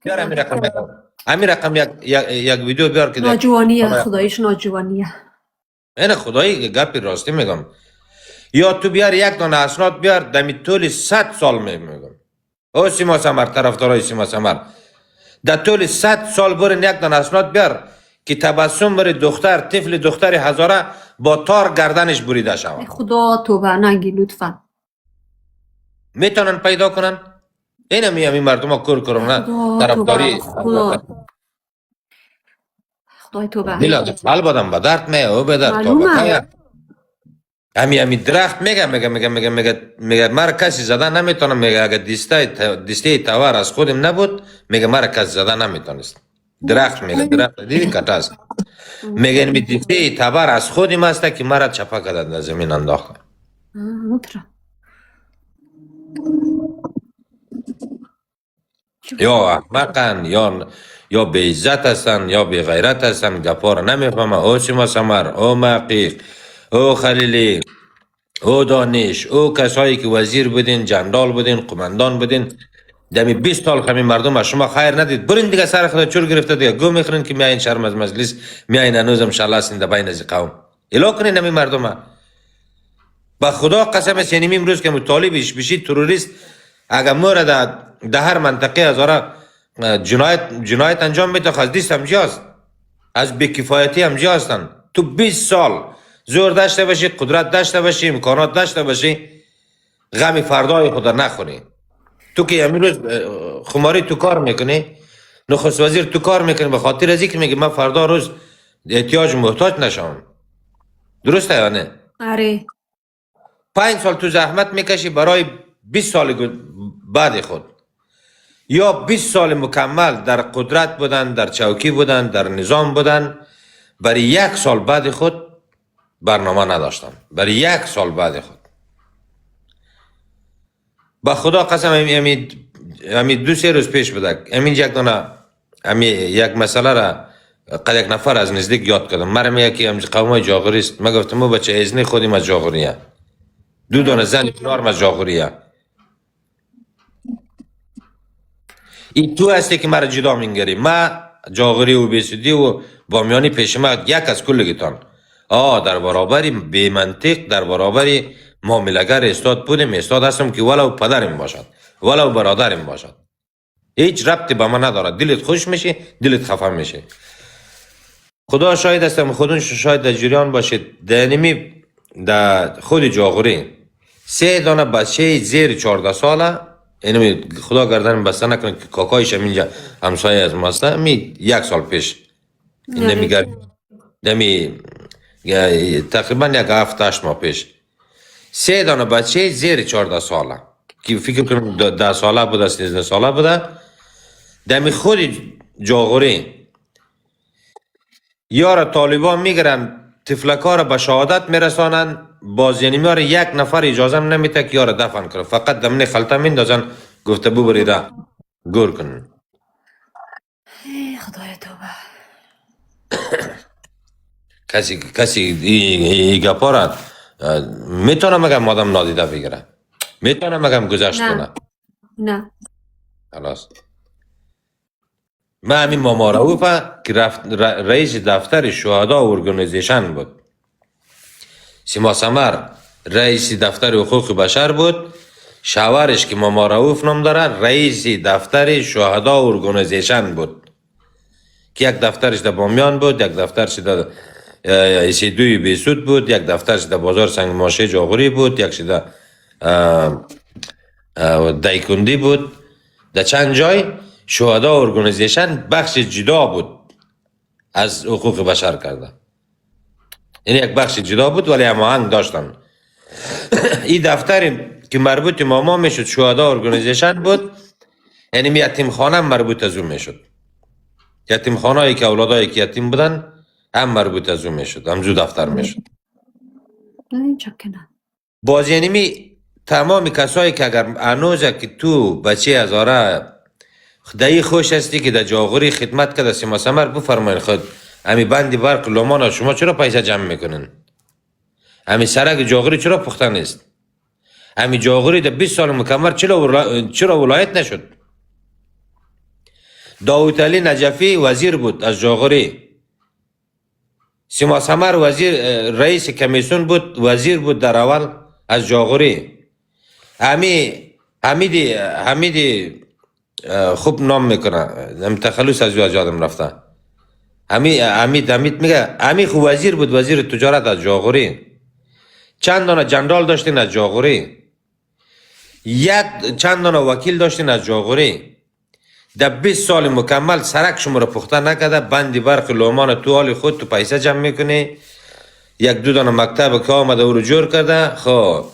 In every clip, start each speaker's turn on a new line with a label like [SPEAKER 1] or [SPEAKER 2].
[SPEAKER 1] بیار همین رقم یک ویدیو بیار که
[SPEAKER 2] ناجوانیه خدایش ناجوانیه.
[SPEAKER 1] این خدایی گپی راستی میگم. یا تو بیار یک دانه اسناد بیار دمی طول 100 سال میگم. او سیما سمر طرفدارای سیما سمر در طول 100 سال برین یک دانه اسناد بیار که تبسم بر دختر طفل دختر هزاره با تار گردنش بریده شود.
[SPEAKER 2] خدا توبه نگی لطفا.
[SPEAKER 1] میتونن پیدا کنن؟ این می مردم ها کور کرن طرفداری
[SPEAKER 2] خدای توبه.
[SPEAKER 1] دیلا حال بدم به درد می او به درد توبه. همی درخت میگه مرا کسی زده نمیتونم. میگه اگه دیسته توار از خودم نبود میگه مرا کسی زده نمیتونست. درخت میگه درخت دیدی کٹ است. میگه می دیسته توار از خودم است که مرا چپا کرده در زمین انداخته. یا احمقن یا بی عزت هستن یا بی غیرت هستن. گپا را نمیفهمه. او سیما سمر، او محقیق، او خلیلی، او دانش، او کسایی که وزیر بودین، جنرال بودین، قماندان بودین، دمی 20 سال همین مردم از شما خیر ندید. برین دیگه سر خدا چور گرفته دیگه گو میخورین که میاین شرم از مجلس، میاین هنوزم شلاسین در بین از قوم. الا کنین همین مردم. با خدا قسم است یعنی امروز که طالبش بشید تروریست اگر مورد در هر منطقه از آره جنایت انجام میده خواست دیست همجاست. از بیکفایتی همجاستن. تو 20 سال زور داشته باشی، قدرت داشته باشی، امکانات داشته باشی، غم فردای خود نخوری. تو که امروز خماری تو کار میکنی، نخست وزیر تو کار میکنی به خاطر از اینکه میگه من فردا روز احتیاج محتاج نشم. درسته یا نه؟
[SPEAKER 2] آره.
[SPEAKER 1] 5 سال تو زحمت میکشی برای 20 سال بعد خود. یا 20 سال مکمل در قدرت بودن، در چوکی بودن، در نظام بودن، برای 1 سال بعد خود برنامه نداشتن. برای 1 سال بعد خود. با خدا قسم امی 2-3 روز پیش بوده. امین یک مسئله را قد یک نفر از نزدیک یاد کردم. مرا میگه که امج قومای جاغوری است. من گفتم او بچه ازنی خودیم از جاغوریه. 2 دانه زن کنار از جاغوریه. این تو هستی که مرا جدا میگیری. ما جاغوری و بیسودی و بامیانی پیش ما یک از کلگیتان. در برابری بی منطق، در برابری معامله‌گر استاد بودیم. استاد هستم که ولو پدرم باشد، ولو برادرم باشد، هیچ ربطی به من ندارد. دلت خوش میشه، دلت خفه میشه. خدا شاهد هستم، خودون شاهد در جریان باشید. دنیمی در خود جاغوری 3 دانه بچه زیر 14 ساله، اینمی خدا گردن بسته نکنه که کاکایش اینجا همسایه از ماست. می 1 سال پیش نمیگر دمی تقریبا 7-8 ماه پیش 3 دانه بچه زیر 14 ساله که فکر کنم 10 ساله بوده، 13 ساله بوده، دمی خود جاغوری یار طالبان میگرن تفلکا را به شهادت میرسانن. بازینمی ها را 1 نفر اجازه نمیده که یار دفن کنه. فقط دمنی خلطه میندازن گفته ببریده گور کنن.
[SPEAKER 2] خدای توبه.
[SPEAKER 1] کسی ای گپا را میتونه مگم آدم نادیده بگیره؟ میتونه مگم گذشت کنه؟
[SPEAKER 2] نه.
[SPEAKER 1] خلاص. من همین ماما رؤوف که رئیس دفتر شهدا ارگانیزیشن بود. سیما سمر رئیس دفتر حقوق بشر بود. شوهرش که ماما رؤوف نام داره رئیس دفتر شهدا ارگانیزیشن بود که یک دفترش در بامیان بود، یک دفترش در ایسیدوی بیسود بود، یک دفترش در بازار سنگ ماشه جاغوری بود، یکش در دایکندی بود. در چند جای شهدا ارگانیزیشن بخش جدا بود از حقوق بشر کرده. این یک بخش جدا بود ولی هماهنگ داشتن. این دفتر که مربوط ماما میشد شهدا ارگانیزیشن بود، یعنی یتیم خانه مربوط از اون میشد. یتیم خانه هایی که اولادایی که یتیم بودن هم مربوط از اون میشد، همزو دفتر میشد. باز یعنی تمام کسایی که اگر انوزه که تو بچه از آره خدایی خوش هستی که در جاغوری خدمت کرده سیما سمر بفرمایید خود امی بندی برق لومان شما چرا پیسه جمع میکنن؟ امی سرک جاغوری چرا پخته نیست؟ امی جاغوری در 20 سال مکمل چرا ولایت نشد؟ داوود علی نجفی وزیر بود از جاغوری. سیما سمر وزیر رئیس کمیسیون بود، وزیر بود در اول از جاغوری. حمیدی خوب نام میکنه، تخلص از یادم رفته. حمید میگه امی خو وزیر بود، وزیر تجارت از جاغوری. چند دانه جنرال داشتین از جاغوری، چند دانه وکیل داشتین از جاغوری. در 20 سال مکمل سرک شما رو پخته نکرده، بندی برق لومان تو حال خود تو پیسه جمع میکنی. یک دو دانه مکتب که آمده او رو جور کرده. خب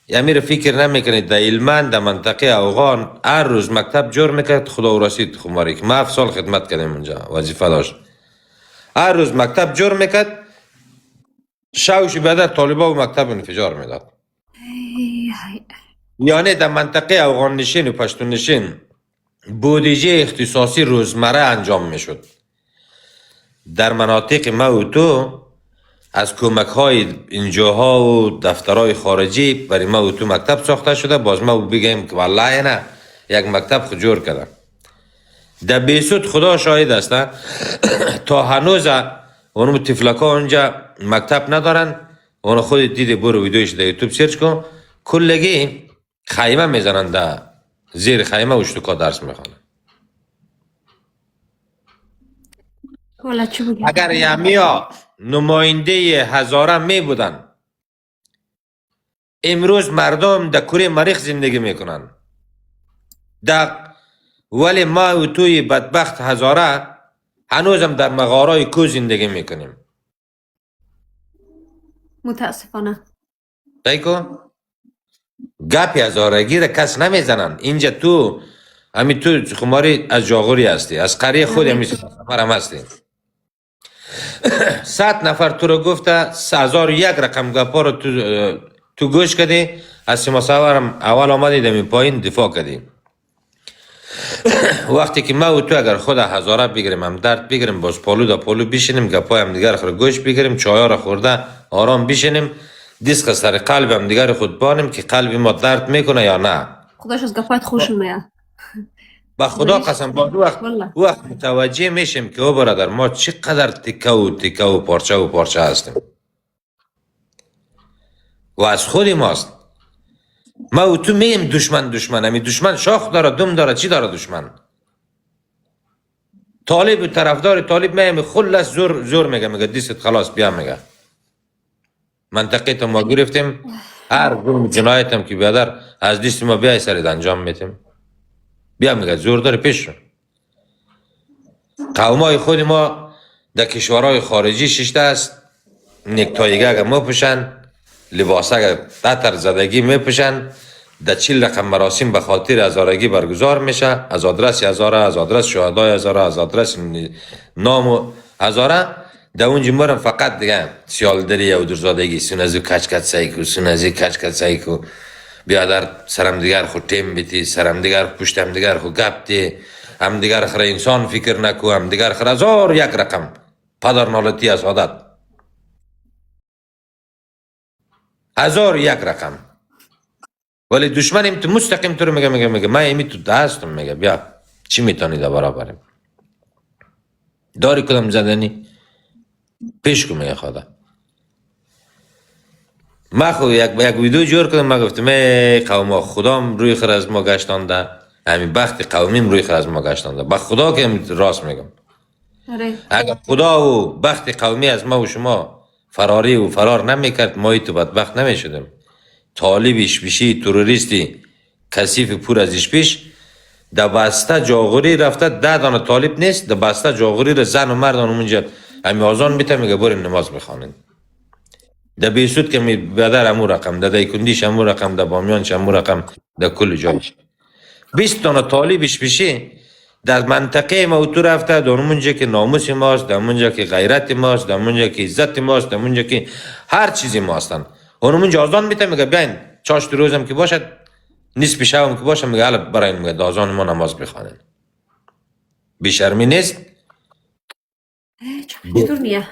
[SPEAKER 1] امیر فکر نمیکنید در علمان در منطقه اوغان هر روز مکتب جور میکرد. خدا او رسید خماری که ما 7 سال خدمت کردیم اونجا، وظیفه داشت. هر روز مکتب جور میکرد، شوش بیادر طالبا و مکتب انفجار میداد. یعنی در منطقه اوغان نشین و پشتون نشین بودجه اختصاصی روزمره انجام میشد. در مناطق ما و تو از کمک های اینجاها و دفترهای خارجی برای ما و تو مکتب ساخته شده. باز ما بگیم که والله نه یک مکتب خود جور کردن. در بیسود خدا شاهد است تا هنوز اونم تفلکا اونجا مکتب ندارن. اون خود دیده برو ویدیوش در یوتیوب سرچ کن، کلگی خیمه میزنن، در زیر خیمه اشتکا درس میخوانن.
[SPEAKER 2] والا چی بگم؟
[SPEAKER 1] اگر یمیا نماینده هزاره می بودن، امروز مردم در کره مریخ زندگی میکنن. ولی ما و توی بدبخت هزاره هنوزم در مغارای کو زندگی میکنیم.
[SPEAKER 2] متاسفانه
[SPEAKER 1] دیکو گپی هزارگی را کس نمیزنن. اینجا تو همین تو خماری از جاغوری هستی، از قریه خود همین سفرم هستی. 100 نفر تو رو گفته 1001 رقم گپا رو تو گوش کردی. از سیما سوارم اول آمدی دمی پایین دفاع کردی. وقتی که ما و تو اگر خود هزاره بگیریم، هم درد بگیریم، باز پالو دا پالو بشینیم، گپای هم دیگر خود گوش بگیریم، چایا را خورده آرام بشینیم، دیسک سر قلب هم دیگر خود بانیم که قلب ما درد میکنه یا نه.
[SPEAKER 2] خداش از گپایت خوشم میاد.
[SPEAKER 1] با خدا قسم با وقت متوجه میشیم که او برادر ما چقدر تکه و پارچه هستیم و از خودی ماست. ما و تو میم دشمن همی دشمن شاخ داره، دم داره، چی داره دشمن؟ طالب و طرفدار طالب میم خلص زور میگه دیست خلاص بیا میگه منطقه تو ما گرفتیم، هر ظلم جنایت هم که بیادر از دیست ما بیای سرید انجام میتیم. بیا میگه زور داره پیش رو. قومای خود ما در کشورهای خارجی ششته است، نکتایگه اگه میپوشن، لباسه اگه تطر زدگی میپوشن، در 40 رقم مراسم به خاطر هزارگی برگزار میشه، از آدرس هزاره، از آدرس شهدای هزاره، از آدرس نام هزاره. در اونجا مرم فقط دیگه سیالدری و درزادگی سونازو کچکت سایکو، سونازی کچکت سایکو، بیادر سرم دیگر خود تیم بیتی، سرم دیگر پشتم دیگر خود گپ دی، هم دیگر خر انسان فکر نکو، هم دیگر خر 1001 رقم پدر نالتی از عادت 1001 رقم. ولی دشمنیم تو مستقیم تو رو میگه من ایمی تو دستم میگه بیا چی میتونی در برابرم داری کدام زدنی پیش کو میگه خدا. ما خو یک ویدیو جور کردم، ما گفتم قوم خدام روی خر از ما گشتانده، همین بخت قومیم روی خر از ما گشتانده. با خدا که راست میگم. اگر خدا و بخت قومی از ما و شما فرار نمیکرد، ما تو بدبخت نمیشدیم. طالبیش بشی تروریستی کثیف پور ازش پیش در بسته جاغوری رفته 10 دانه طالب نیست، در بسته جاغوری رو زن و مردان اونجا همین آزان میته میگه بریم نماز بخوانین. در بیسود که می بدر امو رقم، در دیکندیش امو رقم، در بامیانش امو رقم، در کل جایش 20 دانه طالبش بشی در منطقه ما تو رفته، در اونجا که ناموس ماست، در اونجا که غیرت ماست، در اونجا که عزت ماست، در اونجا که هر چیزی ماستن. اونجا آزان میته میگه بیاین چاشت روزم که باشد نصف شبم که باشه میگه حالا براین میگه دازان ما نماز بخوانین. بیشرمی نیست؟
[SPEAKER 2] چطور میه؟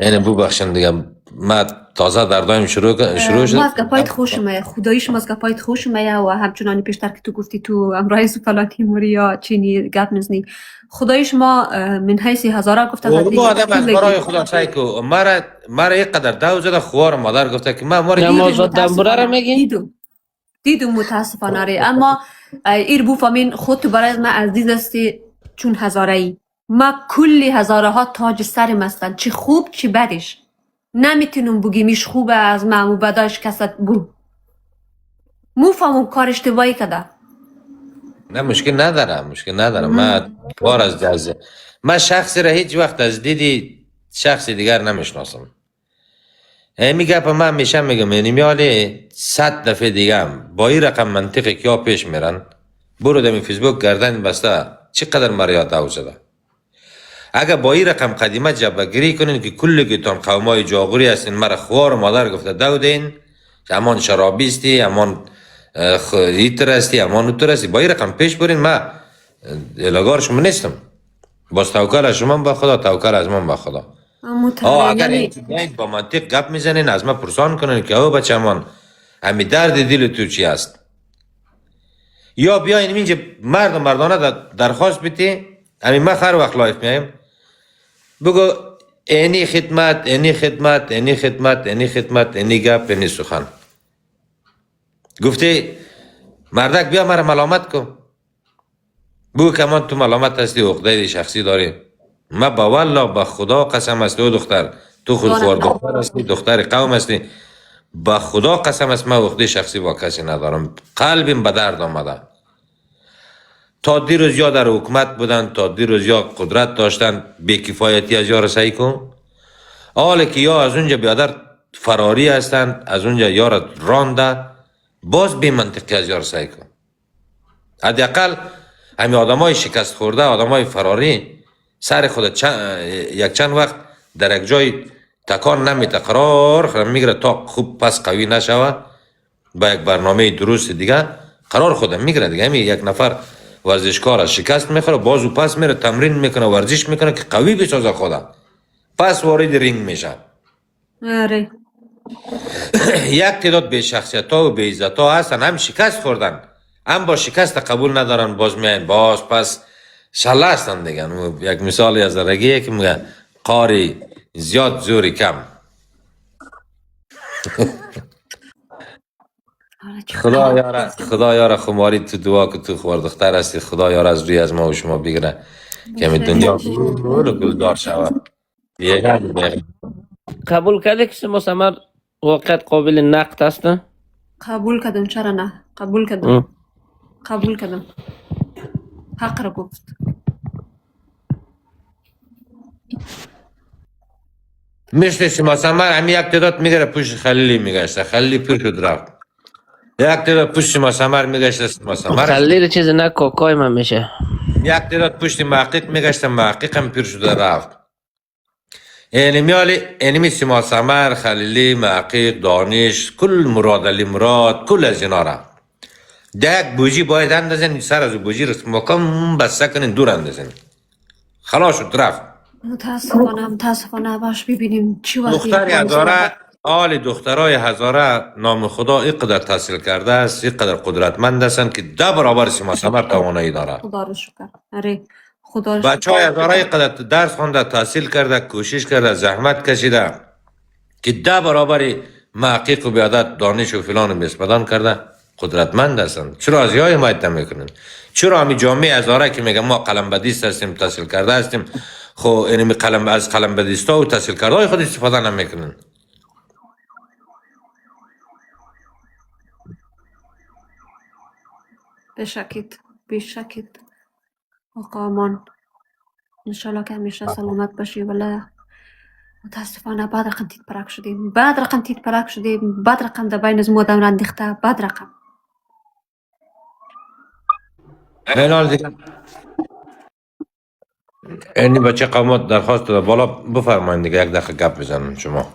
[SPEAKER 1] اینه بو بخشن دیگه ما تازه دردایم شروع شد.
[SPEAKER 2] ما از گپایت خوش میاد، خداییش ما از گپایت خوش میاد و همچنان پیشتر که تو گفتی تو امرای سفلا تیموری یا چینی گپ نزنی، خداییش ما من حیث هزارا گفته
[SPEAKER 1] او آدم از برای خدا سایکو مرا یک قدر دو زده خوار مادر گفته که ما
[SPEAKER 3] نمازات دنبوره رو میگی؟
[SPEAKER 2] دیدم متاسفانه ری، اما ایر بو فامین خود تو برای من عزیز هستی چون هزاره ای. ما کلی هزاره ها تاج سرم هستن، چی خوب چی بدش. نمیتونم بگیمیش خوبه از من و بداش کست بو. مو فهمم کار اشتباهی کده.
[SPEAKER 1] نه مشکل ندارم من بار از جزه من شخصی را هیچ وقت از دیدی شخص دیگر نمیشناسم. همی گپ من میشه میگم یعنی میالی 100 دفعه دیگه هم با این رقم منطقی که ها پیش میرن برو دمی فیسبوک گردن بسته چقدر مریات او زده. اگر با این رقم قدیمه جبگیری کنین که کلی گیتان قومای جاغوری هستین مرا خوار مادر گفته دودین که امان شرابیستی امان ایتر هستی امان اوتر هستی با این رقم پیش برین من الگار شما نیستم. باز توکل از شما با خدا توکل از من با خدا. اگر این با منطق گپ میزنین از من پرسان کنین که او بچه امان همی درد دل تو چی است یا بیاین اینجا مردانه درخواست بیتی همی ما خر وقت لایف میایم بگو اینی خدمت اینی گپ اینی سخن گفتی مردک بیا مرا ملامت کن بگو که من تو ملامت هستی عقده شخصی داری ما با والله با خدا قسم است دختر تو خود خوار دختر هستی دختر قوم هستی با خدا قسم است من عقده شخصی با کسی ندارم قلبم به درد آمده تا دیروز یا در حکومت بودن تا دیروز یا قدرت داشتن بی‌کفایتی از یا رسایی کن حالا که یا از اونجا بیادر فراری هستن از اونجا یا رانده باز بی منطقی از یا رسایی کن حداقل همین آدمای شکست خورده آدمای فراری سر خود یک چند وقت در یک جای تکان نمیته قرار میگیره تا خوب پس قوی نشوه با یک برنامه درست دیگه قرار خود میگیره دیگه همین یک نفر ورزشکار از شکست میخوره بازو پس میره تمرین میکنه ورزش میکنه که قوی بسازه خدا پس وارد رینگ میشه.
[SPEAKER 2] آره
[SPEAKER 1] یک تعداد به شخصیت ها و به عزت ها هستن هم شکست خوردن هم با شکست قبول ندارن باز میاین باز پس شله هستن دیگه. یک مثالی از رگیه که میگه قاری زیاد زوری کم. خدا یاره خماری تو دعا که تو خوار دختر هستی خدا یاره از روی از ما و شما بگیره که می دنیا رو گلدار شود.
[SPEAKER 3] قبول کردی که سما سمر واقعیت قابل نقد هست؟
[SPEAKER 2] قبول کردم چرا نه قبول کردم حق را گفت.
[SPEAKER 1] مثل سما سمر همی یک تعداد میگره پوش خلیلی میگشته خلیلی پیر شد رفت یک تعداد پوش سما سمر میگشته سما سمر
[SPEAKER 3] خلیل چیز نه کاکای من میشه
[SPEAKER 1] یک تعداد پشت محقق میگشته محقق هم پیر شده رفت. اینمی سما سمر خلیلی محقق دانش کل مراد علی مراد کل از اینا را یک بوجی باید اندازن سر از بوجی رسم مکم بسته کنین دور اندازن خلاص شد رفت.
[SPEAKER 2] متاسفانه باش ببینیم چی وقتی
[SPEAKER 1] دختر هزاره آل دخترای هزاره نام خدا اینقدر تحصیل کرده است اینقدر قدرتمند هستند که 10 برابر سما سمر توانایی داره.
[SPEAKER 2] خدا رو شکر. آره خدا رو شکر.
[SPEAKER 1] بچهای هزاره اینقدر درس خونده تحصیل کرده کوشش کرده زحمت کشیده که 10 برابر محقق و بیادت دانش و فلان و بسمدان کرده قدرتمند هستند. چرا از یای حمایت نمیکنن؟ چرا همین جامعه هزاره که میگه ما قلمبدیست هستیم تحصیل کرده هستیم خب اینمی از قلمبدیستا و تحصیل کرده های خود استفاده نمیکنن؟
[SPEAKER 2] بشکید آقا امان انشالله که همیشه سلامت باشی. ولی متاسفانه بعد رقم تیت پرک شدیم بعد رقم در بین از مادم رندیخته بعد رقم
[SPEAKER 1] اینال دیگه اینی بچه قومات درخواست داده بالا بفرمایید دیگه یک دقیقه گپ بزنن شما.